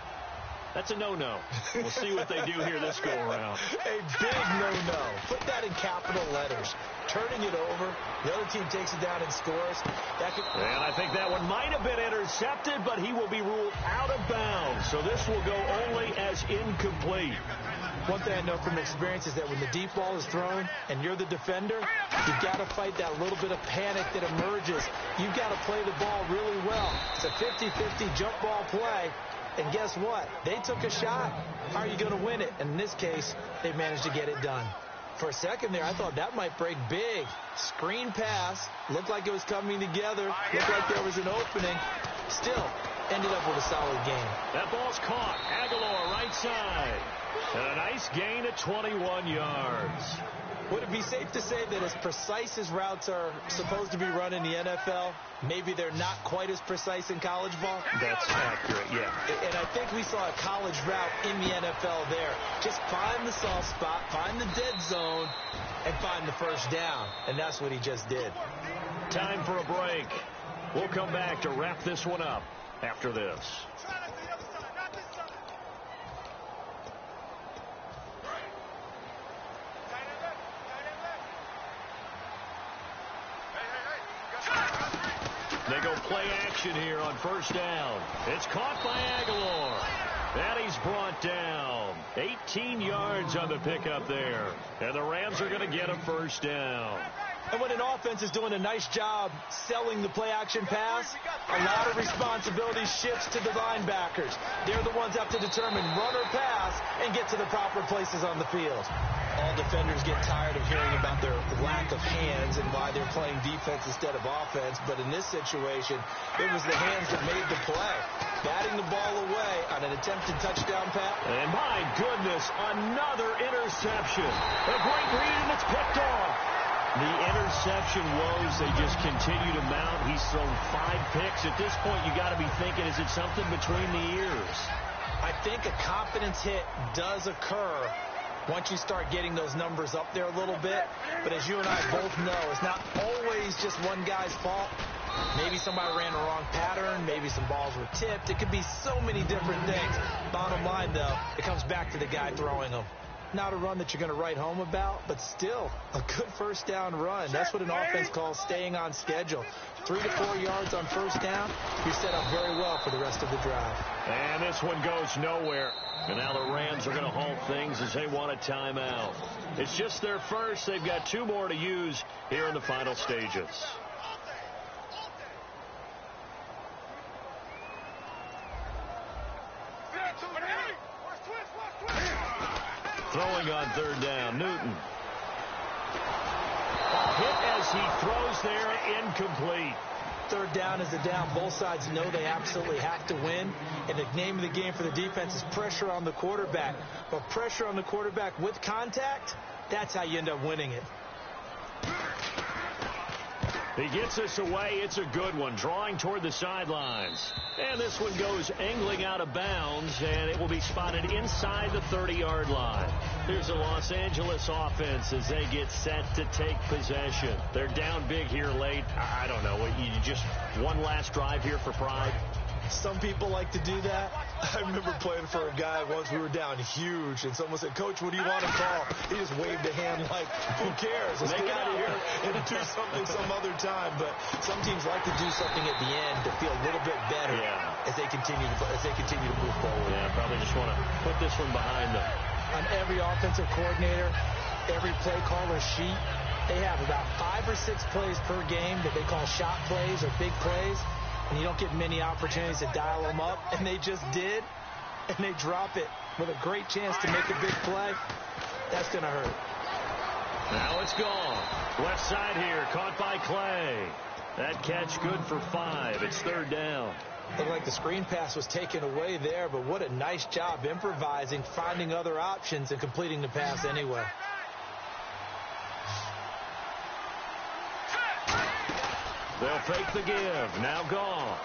That's a no-no. We'll see what they do here this go-around. A big no-no. Put that in capital letters. Turning it over. The other team takes it down and scores. And I think that one might have been intercepted, but he will be ruled out of bounds. So this will go only as incomplete. One thing I know from experience is that when the deep ball is thrown and you're the defender, you've got to fight that little bit of panic that emerges. You've got to play the ball really well. It's a 50-50 jump ball play. And guess what? They took a shot. How are you going to win it? And in this case, they managed to get it done. For a second there, I thought that might break big. Screen pass. Looked like it was coming together. Looked like there was an opening. Still, ended up with a solid game. That ball's caught. Aguilar right side. And a nice gain at 21 yards. Would it be safe to say that as precise as routes are supposed to be run in the NFL, maybe they're not quite as precise in college ball? That's accurate, yeah. And I think we saw a college route in the NFL there. Just find the soft spot, find the dead zone, and find the first down. And that's what he just did. Time for a break. We'll come back to wrap this one up after this. They go play action here on first down. It's caught by Aguilar. And he's brought down. 18 yards on the pickup there. And the Rams are going to get a first down. And when an offense is doing a nice job selling the play-action pass, a lot of responsibility shifts to the linebackers. They're the ones that have to determine run or pass and get to the proper places on the field. All defenders get tired of hearing about their lack of hands and why they're playing defense instead of offense. But in this situation, it was the hands that made the play. Batting the ball away on an attempted touchdown pass. And my goodness, another interception. A great read, and it's picked off. The interception woes, they just continue to mount. He's thrown 5 picks. At this point, you got to be thinking, is it something between the ears? I think a confidence hit does occur once you start getting those numbers up there a little bit. But as you and I both know, it's not always just one guy's fault. Maybe somebody ran the wrong pattern. Maybe some balls were tipped. It could be so many different things. Bottom line, though, it comes back to the guy throwing them. Not a run that you're going to write home about, but still a good first down run. That's what an offense calls staying on schedule. 3 to 4 yards on first down, you're set up very well for the rest of the drive. And this one goes nowhere. And now the Rams are going to halt things as they want a timeout. It's just their first. They've got 2 more to use here in the final stages. Throwing on third down, Newton. Hit as he throws there, incomplete. Third down is a down. Both sides know they absolutely have to win. And the name of the game for the defense is pressure on the quarterback. But pressure on the quarterback with contact, that's how you end up winning it. He gets this away. It's a good one. Drawing toward the sidelines. And this one goes angling out of bounds, and it will be spotted inside the 30-yard line. Here's the Los Angeles offense as they get set to take possession. They're down big here late. I don't know. You just one last drive here for pride? Some people like to do that. I remember playing for a guy once. We were down huge, and someone said, "Coach, what do you want to call?" He just waved a hand like, "Who cares? Let's get out of here and do something some other time." But some teams like to do something at the end to feel a little bit better as they continue to move forward. Yeah, probably just want to put this one behind them. On every offensive coordinator, every play caller sheet, they have about 5 or 6 plays per game that they call shot plays or big plays. And you don't get many opportunities to dial them up, and they just did, and they drop it with a great chance to make a big play. That's going to hurt. Now it's gone. Left side here, caught by Clay. That catch good for 5. It's third down. Looked like the screen pass was taken away there, but what a nice job improvising, finding other options, and completing the pass anyway. They'll fake the give. Now gone.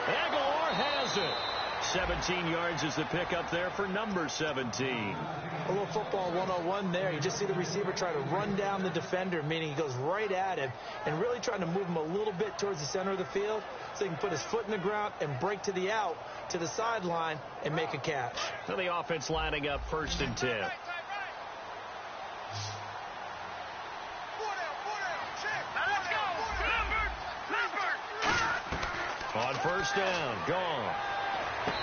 Aguilar has it. 17 yards is the pickup there for number 17. A little football 101 there. You just see the receiver try to run down the defender, meaning he goes right at him and really trying to move him a little bit towards the center of the field so he can put his foot in the ground and break to the out, to the sideline, and make a catch. So the offense lining up 1st and 10. On first down, gone.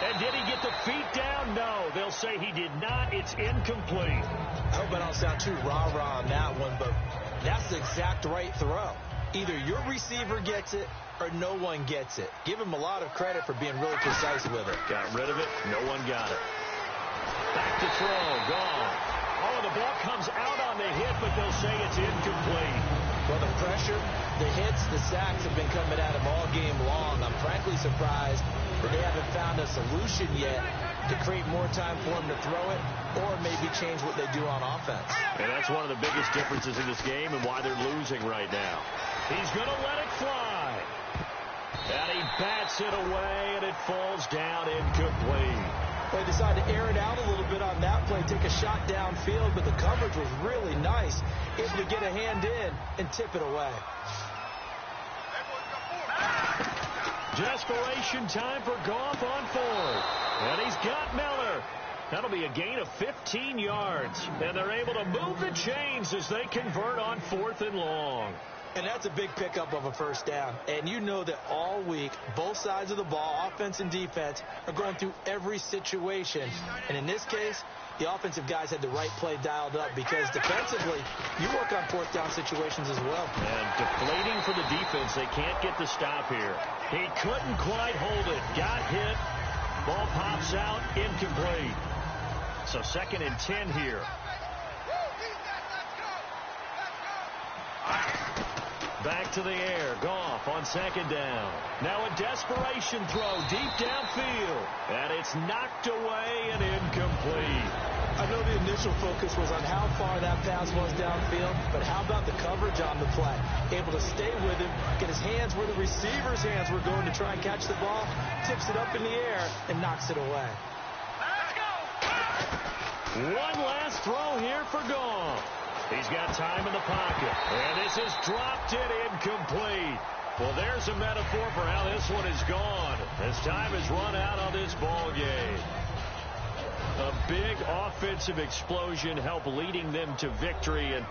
And did he get the feet down? No, they'll say he did not. It's incomplete. I hope I don't sound too rah-rah on that one, but that's the exact right throw. Either your receiver gets it or no one gets it. Give him a lot of credit for being really precise with it. Got rid of it. No one got it. Back to throw, gone. Oh, the ball comes out on the hit, but they'll say it's incomplete. Well, the pressure, the hits, the sacks have been coming at him all game long. I'm frankly surprised that they haven't found a solution yet to create more time for him to throw it or maybe change what they do on offense. And that's one of the biggest differences in this game and why they're losing right now. He's going to let it fly. And he bats it away, and it falls down incomplete. They decided to air it out a little bit on that play, take a shot downfield, but the coverage was really nice, able to get a hand in and tip it away. Desperation time for Goff on 4th. And he's got Miller. That'll be a gain of 15 yards. And they're able to move the chains as they convert on 4th and long. And that's a big pickup of a first down. And you know that all week, both sides of the ball, offense and defense, are going through every situation. And in this case, the offensive guys had the right play dialed up because defensively, you work on 4th down situations as well. And deflating for the defense. They can't get the stop here. He couldn't quite hold it. Got hit. Ball pops out. Incomplete. So 2nd and 10 here. Back to the air. Goff on 2nd down. Now a desperation throw deep downfield. And it's knocked away and incomplete. I know the initial focus was on how far that pass was downfield, but how about the coverage on the play? Able to stay with him, get his hands where the receiver's hands were going to try and catch the ball, tips it up in the air, and knocks it away. Let's go! One last throw here for Goff. He's got time in the pocket, and this is dropped in incomplete. Well, there's a metaphor for how this one is gone, as time has run out on this ball game. A big offensive explosion helped leading them to victory, and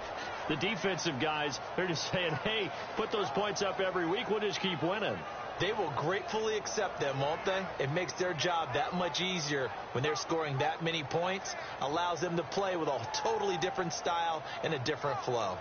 the defensive guys, they're just saying, hey, put those points up every week, we'll just keep winning. They will gratefully accept them, won't they? It makes their job that much easier when they're scoring that many points, allows them to play with a totally different style and a different flow.